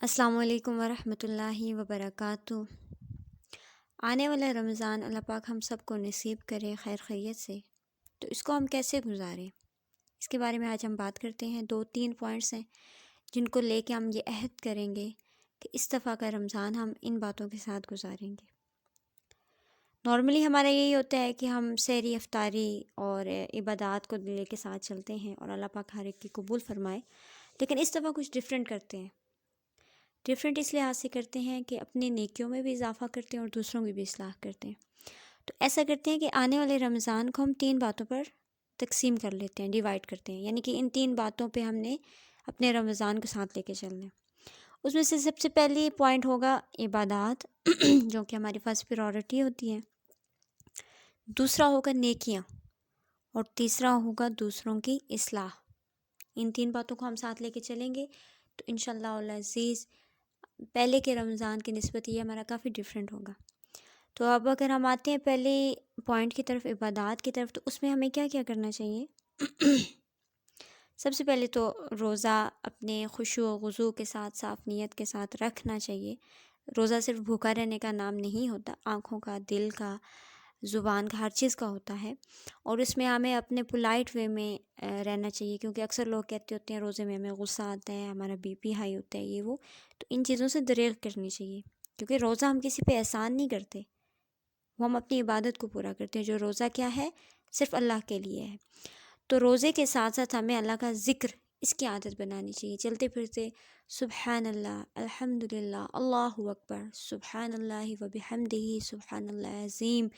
السلام علیکم ورحمۃ اللہ وبرکاتہ۔ آنے والا رمضان اللہ پاک ہم سب کو نصیب کرے خیر خیریت سے، تو اس کو ہم کیسے گزاریں، اس کے بارے میں آج ہم بات کرتے ہیں۔ 2-3 پوائنٹس ہیں جن کو لے کے ہم یہ عہد کریں گے کہ اس دفعہ کا رمضان ہم ان باتوں کے ساتھ گزاریں گے۔ نارملی ہمارا یہی ہوتا ہے کہ ہم سحری افطاری اور عبادات کو دل کے ساتھ چلتے ہیں اور اللہ پاک ہر ایک کی قبول فرمائے، لیکن اس دفعہ کچھ ڈیفرنٹ کرتے ہیں۔ ڈیفرنٹ اس لحاظ سے کرتے ہیں کہ اپنے نیکیوں میں بھی اضافہ کرتے ہیں اور دوسروں کی بھی اصلاح کرتے ہیں۔ تو ایسا کرتے ہیں کہ آنے والے رمضان کو ہم 3 باتوں پر تقسیم کر لیتے ہیں، ڈیوائڈ کرتے ہیں، یعنی کہ ان 3 باتوں پہ ہم نے اپنے رمضان کو ساتھ لے کے چلنا ہے۔ اس میں سے سب سے پہلی پوائنٹ ہوگا عبادات جو کہ ہماری فرسٹ پریورٹی ہوتی ہے، دوسرا ہوگا نیکیاں، اور تیسرا ہوگا دوسروں کی اصلاح۔ ان 3 باتوں کو ہم ساتھ لے کے چلیں گے تو انشاءاللہ العزیز پہلے کے رمضان کی نسبت یہ ہمارا کافی ڈیفرنٹ ہوگا۔ تو اب اگر ہم آتے ہیں پہلے پوائنٹ کی طرف، عبادات کی طرف، تو اس میں ہمیں کیا کیا کرنا چاہیے؟ سب سے پہلے تو روزہ اپنے خشوع و خضوع کے ساتھ، صاف نیت کے ساتھ رکھنا چاہیے۔ روزہ صرف بھوکا رہنے کا نام نہیں ہوتا، آنکھوں کا، دل کا، زبان کا، ہر چیز کا ہوتا ہے، اور اس میں ہمیں اپنے پولائٹ وے میں رہنا چاہیے، کیونکہ اکثر لوگ کہتے ہوتے ہیں روزے میں ہمیں غصہ آتا ہے، ہمارا بی پی ہائی ہوتا ہے، یہ وہ، تو ان چیزوں سے دریغ کرنی چاہیے، کیونکہ روزہ ہم کسی پہ احسان نہیں کرتے، وہ ہم اپنی عبادت کو پورا کرتے ہیں۔ جو روزہ کیا ہے؟ صرف اللہ کے لیے ہے۔ تو روزے کے ساتھ ساتھ ہمیں اللہ کا ذکر، اس کی عادت بنانی چاہیے۔ چلتے پھرتے سبحان اللہ، الحمدللہ، اللہ اکبر، سبحان اللہ وبحمدہ، سبحان اللہ عظیم،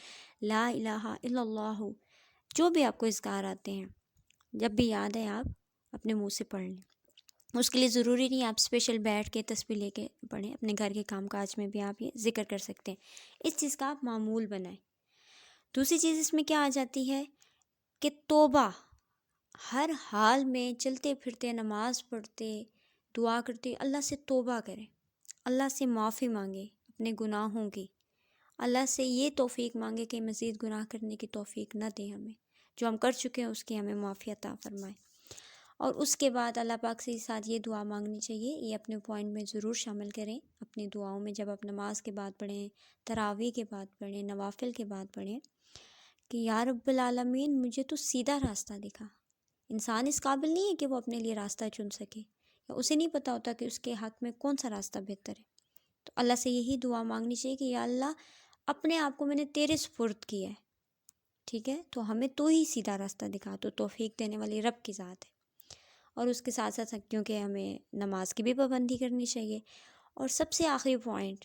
لا الہ الا اللہ، جو بھی آپ کو اذکار آتے ہیں، جب بھی یاد ہے آپ اپنے منہ سے پڑھ لیں۔ اس کے لیے ضروری نہیں آپ اسپیشل بیٹھ کے تسبیح لے کے پڑھیں، اپنے گھر کے کام کاج میں بھی آپ یہ ذکر کر سکتے ہیں۔ اس چیز کا آپ معمول بنائیں۔ دوسری چیز اس میں کیا آ جاتی ہے کہ توبہ، ہر حال میں چلتے پھرتے، نماز پڑھتے، دعا کرتے اللہ سے توبہ کریں، اللہ سے معافی مانگے اپنے گناہوں کی، اللہ سے یہ توفیق مانگے کہ مزید گناہ کرنے کی توفیق نہ دے ہمیں، جو ہم کر چکے ہیں اس کی ہمیں معافی عطا فرمائے۔ اور اس کے بعد اللہ پاک سے ساتھ یہ دعا مانگنی چاہیے، یہ اپنے پوائنٹ میں ضرور شامل کریں اپنی دعاؤں میں، جب آپ نماز کے بعد پڑھیں، تراویح کے بعد پڑھیں، نوافل کے بعد پڑھیں، کہ یا رب العالمین مجھے تو سیدھا راستہ دکھا۔ انسان اس قابل نہیں ہے کہ وہ اپنے لیے راستہ چن سکے، یا اسے نہیں پتہ ہوتا کہ اس کے حق میں کون سا راستہ بہتر ہے۔ تو اللہ سے یہی دعا مانگنی چاہیے کہ یا اللہ اپنے آپ کو میں نے تیرے سپرد کیا ہے، ٹھیک ہے، تو ہمیں تو ہی سیدھا راستہ دکھا، تو توفیق دینے والی رب کی ذات ہے۔ اور اس کے ساتھ ساتھ کیونکہ ہمیں نماز کی بھی پابندی کرنی چاہیے۔ اور سب سے آخری پوائنٹ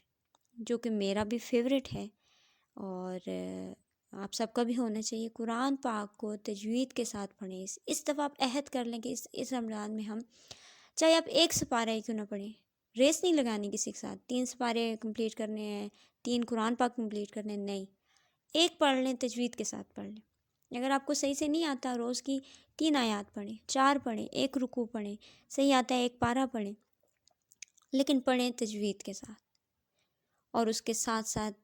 جو کہ میرا بھی فیوریٹ ہے اور آپ سب کا بھی ہونا چاہیے، قرآن پاک کو تجوید کے ساتھ پڑھیں۔ اس دفعہ آپ عہد کر لیں کہ اس رمضان میں ہم، چاہے آپ 1 سپارہ ہی کیوں نہ پڑھیں، ریس نہیں لگانی کسی کے ساتھ 3 سپارے کمپلیٹ کرنے ہیں، 3 قرآن پاک کمپلیٹ کرنے ہیں، نہیں، 1 پڑھ لیں، تجوید کے ساتھ پڑھ لیں۔ اگر آپ کو صحیح سے نہیں آتا، روز کی 3 آیات پڑھیں، 4 پڑھیں، 1 رکوع پڑھیں، صحیح آتا ہے 1 پارہ پڑھیں، لیکن پڑھیں تجوید کے ساتھ۔ اور اس کے ساتھ ساتھ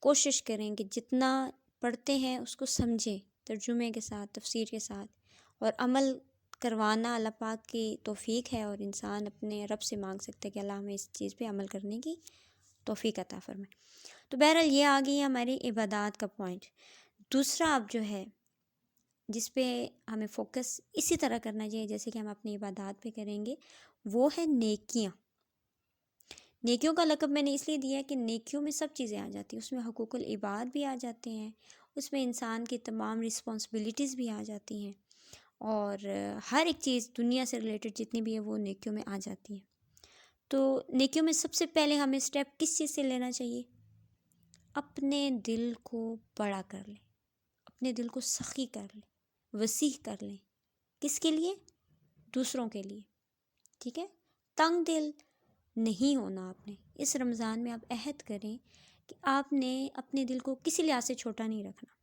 کوشش کریں کہ جتنا پڑھتے ہیں اس کو سمجھیں، ترجمے کے ساتھ، تفسیر کے ساتھ، اور عمل کروانا اللہ پاک کی توفیق ہے، اور انسان اپنے رب سے مانگ سکتا ہے کہ اللہ ہمیں اس چیز پہ عمل کرنے کی توفیق عطا فرمائے۔ تو بہرحال یہ آ گئی ہماری عبادات کا پوائنٹ۔ دوسرا اب جو ہے جس پہ ہمیں فوکس اسی طرح کرنا چاہیے جیسے کہ ہم اپنی عبادات پہ کریں گے، وہ ہے نیکیاں۔ نیکیوں کا لقب میں نے اس لیے دیا ہے کہ نیکیوں میں سب چیزیں آ جاتی ہیں، اس میں حقوق العباد بھی آ جاتے ہیں، اس میں انسان کی تمام رسپانسبلٹیز بھی آ جاتی ہیں، اور ہر ایک چیز دنیا سے ریلیٹڈ جتنی بھی ہے وہ نیکیوں میں آ جاتی ہے۔ تو نیکیوں میں سب سے پہلے ہمیں سٹیپ کس چیز سے لینا چاہیے؟ اپنے دل کو بڑا کر لیں، اپنے دل کو سخی کر لیں، وسیع کر لیں۔ کس کے لیے؟ دوسروں کے لیے، ٹھیک ہے؟ تنگ دل نہیں ہونا آپ نے۔ اس رمضان میں آپ عہد کریں کہ آپ نے اپنے دل کو کسی لحاظ سے چھوٹا نہیں رکھنا۔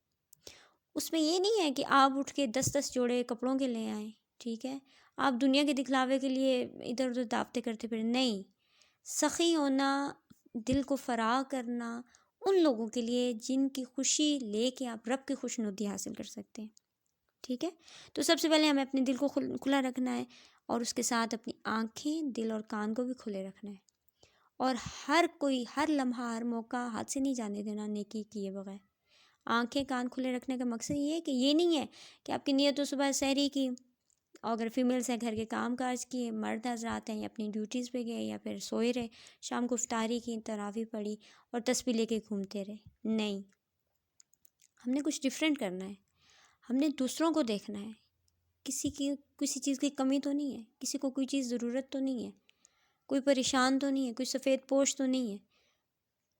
اس میں یہ نہیں ہے کہ آپ اٹھ کے 10 جوڑے کپڑوں کے لے آئیں، ٹھیک ہے، آپ دنیا کے دکھلاوے کے لیے ادھر ادھر دعوتیں کرتے پھریں، نہیں، سخی ہونا، دل کو فراغ کرنا ان لوگوں کے لیے جن کی خوشی لے کے آپ رب کی خوشنودی حاصل کر سکتے ہیں، ٹھیک ہے۔ تو سب سے پہلے ہمیں اپنے دل کو کھلا رکھنا ہے، اور اس کے ساتھ اپنی آنکھیں، دل اور کان کو بھی کھلے رکھنا ہے۔ اور ہر کوئی ہر لمحہ ہر موقع ہاتھ سے نہیں جانے دینا نیکی کیے بغیر۔ آنکھیں کان کھلے رکھنے کا مقصد یہ ہے کہ یہ نہیں ہے کہ آپ کی نیت تو صبح سحری کی، اور اگر فیمیلز ہیں گھر کے کام کاج کیے، مرد حضرات ہیں یا اپنی ڈیوٹیز پہ گئے یا پھر سوئے رہے، شام کو افطاری کی، تراویح پڑھی اور تسبیح لے کے گھومتے رہے۔ نہیں، ہم نے کچھ ڈیفرنٹ کرنا ہے، ہم نے دوسروں کو دیکھنا ہے۔ کسی چیز کی کمی تو نہیں ہے، کسی کو کوئی چیز ضرورت تو نہیں ہے، کوئی پریشان تو نہیں ہے، کوئی سفید پوش تو نہیں ہے۔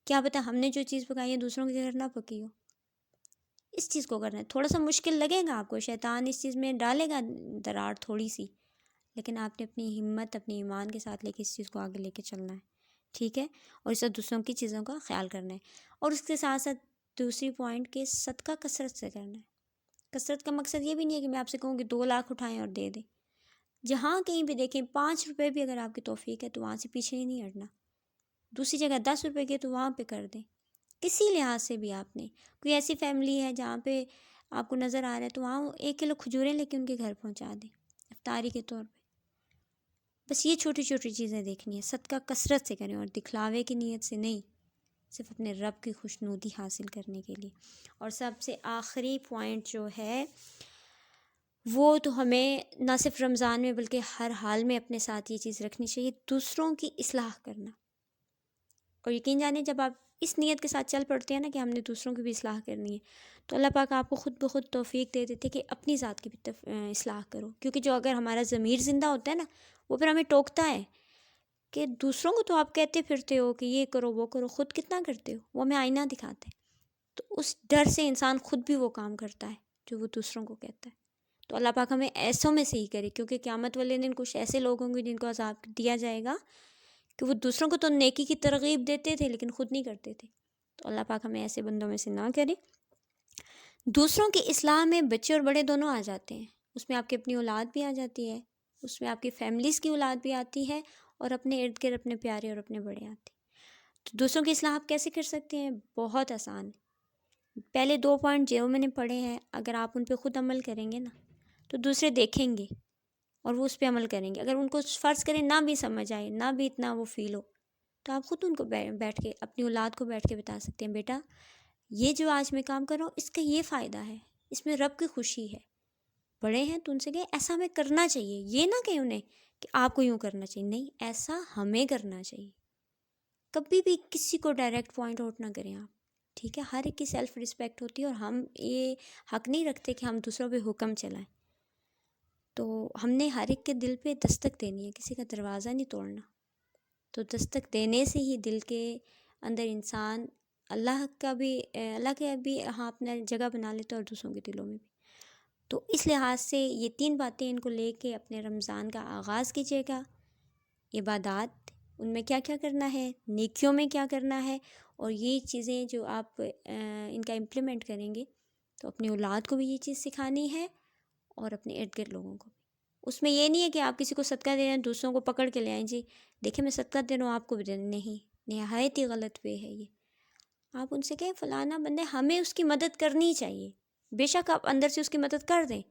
کیا پتہ ہم نے جو چیز پکائی ہے دوسروں کے گھر نہ پکی ہو۔ اس چیز کو کرنا ہے، تھوڑا سا مشکل لگے گا آپ کو، شیطان اس چیز میں ڈالے گا دراڑ تھوڑی سی، لیکن آپ نے اپنی ہمت اپنی ایمان کے ساتھ لے کے اس چیز کو آگے لے کے چلنا ہے، ٹھیک ہے؟ اور اس سے دوسروں کی چیزوں کا خیال کرنا ہے۔ اور اس کے ساتھ ساتھ دوسری پوائنٹ کہ صدقہ کثرت سے کرنا ہے۔ کثرت کا مقصد یہ بھی نہیں ہے کہ میں آپ سے کہوں کہ 2 لاکھ اٹھائیں اور دے دیں۔ جہاں کہیں بھی دیکھیں 5 روپے بھی اگر آپ کی توفیق ہے تو وہاں سے پیچھے ہی نہیں ہٹنا۔ دوسری جگہ 10 روپے کے تو وہاں پہ کر دیں، کسی لحاظ سے بھی۔ آپ نے کوئی ایسی فیملی ہے جہاں پہ آپ کو نظر آ رہا ہے تو وہاں 1 کلو کھجوریں لے کے ان کے گھر پہنچا دیں افطاری کے طور پہ۔ بس یہ چھوٹی چھوٹی چیزیں دیکھنی ہے، صدقہ کثرت سے کریں اور دکھلاوے کی نیت سے نہیں، صرف اپنے رب کی خوشنودی حاصل کرنے کے لیے۔ اور سب سے آخری پوائنٹ جو ہے وہ تو ہمیں نہ صرف رمضان میں بلکہ ہر حال میں اپنے ساتھ یہ چیز رکھنی چاہیے، دوسروں کی اصلاح کرنا۔ اور یقین جانیں جب آپ اس نیت کے ساتھ چل پڑتے ہیں نا کہ ہم نے دوسروں کی بھی اصلاح کرنی ہے، تو اللہ پاک آپ کو خود بخود توفیق دے دیتے کہ اپنی ذات کی بھی اصلاح کرو۔ کیونکہ جو اگر ہمارا ضمیر زندہ ہوتا ہے نا، وہ پھر ہمیں ٹوکتا ہے کہ دوسروں کو تو آپ کہتے پھرتے ہو کہ یہ کرو وہ کرو، خود کتنا کرتے ہو؟ وہ ہمیں آئینہ دکھاتے ہیں۔ تو اس ڈر سے انسان خود بھی وہ کام کرتا ہے جو وہ دوسروں کو کہتا ہے۔ تو اللہ پاک ہمیں ایسوں میں سے ہی کرے، کیونکہ قیامت والے دن کچھ ایسے لوگ ہوں گے جن کو عذاب دیا جائے گا کہ وہ دوسروں کو تو نیکی کی ترغیب دیتے تھے لیکن خود نہیں کرتے تھے۔ تو اللہ پاک ہمیں ایسے بندوں میں سے نہ کرے۔ دوسروں کی اصلاح میں بچے اور بڑے دونوں آ جاتے ہیں، اس میں آپ کی اپنی اولاد بھی آ جاتی ہے، اس میں آپ کی فیملیز کی اولاد بھی آتی ہے، اور اپنے ارد گرد اپنے پیارے اور اپنے بڑے آتے ہیں۔ تو دوسروں کی اصلاح آپ کیسے کر سکتے ہیں؟ بہت آسان ہے۔ پہلے 2 پوائنٹ جو میں نے پڑھے ہیں، اگر آپ ان پہ خود عمل کریں گے نا تو دوسرے دیکھیں گے اور وہ اس پہ عمل کریں گے۔ اگر ان کو فرض کریں نہ بھی سمجھ آئے، نہ بھی اتنا وہ فیل ہو، تو آپ خود ان کو بیٹھ کے اپنی اولاد کو بیٹھ کے بتا سکتے ہیں، بیٹا یہ جو آج میں کام کر رہا ہوں اس کا یہ فائدہ ہے، اس میں رب کی خوشی ہے۔ بڑے ہیں تو ان سے کہیں ایسا ہمیں کرنا چاہیے، یہ نہ کہیں انہیں کہ آپ کو یوں کرنا چاہیے، نہیں، ایسا ہمیں کرنا چاہیے۔ کبھی بھی کسی کو ڈائریکٹ پوائنٹ آؤٹ نہ کریں آپ، ٹھیک ہے؟ ہر ایک کی سیلف رسپیکٹ ہوتی ہے، اور ہم یہ حق نہیں رکھتے کہ ہم دوسروں پہ حکم چلائیں۔ تو ہم نے ہر ایک کے دل پہ دستک دینی ہے، کسی کا دروازہ نہیں توڑنا۔ تو دستک دینے سے ہی دل کے اندر انسان اللہ کا بھی ہاں اپنا جگہ بنا لیتا ہے اور دوسروں کے دلوں میں بھی۔ تو اس لحاظ سے یہ 3 باتیں ان کو لے کے اپنے رمضان کا آغاز کیجیے گا۔ عبادات، ان میں کیا کیا کرنا ہے، نیکیوں میں کیا کرنا ہے، اور یہ چیزیں جو آپ ان کا امپلیمنٹ کریں گے تو اپنی اولاد کو بھی یہ چیز سکھانی ہے اور اپنے ارد گرد لوگوں کو بھی۔ اس میں یہ نہیں ہے کہ آپ کسی کو صدقہ دے رہے ہیں دوسروں کو پکڑ کے لے آئیں، جی دیکھیں میں صدقہ دے رہا ہوں آپ کو بھی دے رہا ہوں، نہیں، نہایت ہی غلط پہ ہے یہ۔ آپ ان سے کہیں فلانا بندے ہمیں اس کی مدد کرنی چاہیے، بے شک آپ اندر سے اس کی مدد کر دیں،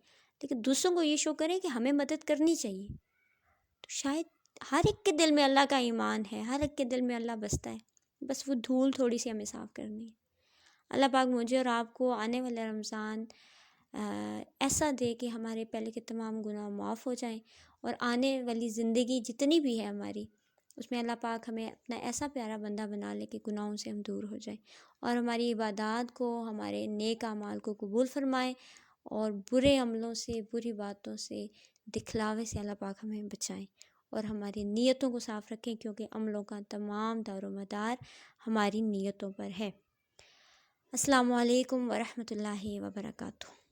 لیکن دوسروں کو یہ شو کریں کہ ہمیں مدد کرنی چاہیے۔ تو شاید ہر ایک کے دل میں اللہ کا ایمان ہے، ہر ایک کے دل میں اللہ بستا ہے، بس وہ دھول تھوڑی سی ہمیں صاف کرنی ہے۔ اللہ پاک مجھے اور آپ کو آنے والا رمضان ایسا دے کہ ہمارے پہلے کے تمام گناہ معاف ہو جائیں، اور آنے والی زندگی جتنی بھی ہے ہماری، اس میں اللہ پاک ہمیں اپنا ایسا پیارا بندہ بنا لے کہ گناہوں سے ہم دور ہو جائیں، اور ہماری عبادات کو، ہمارے نیک اعمال کو قبول فرمائیں، اور برے عملوں سے، بری باتوں سے، دکھلاوے سے اللہ پاک ہمیں بچائیں، اور ہماری نیتوں کو صاف رکھیں، کیونکہ عملوں کا تمام دار و مدار ہماری نیتوں پر ہے۔ السلام علیکم ورحمۃ اللہ وبرکاتہ۔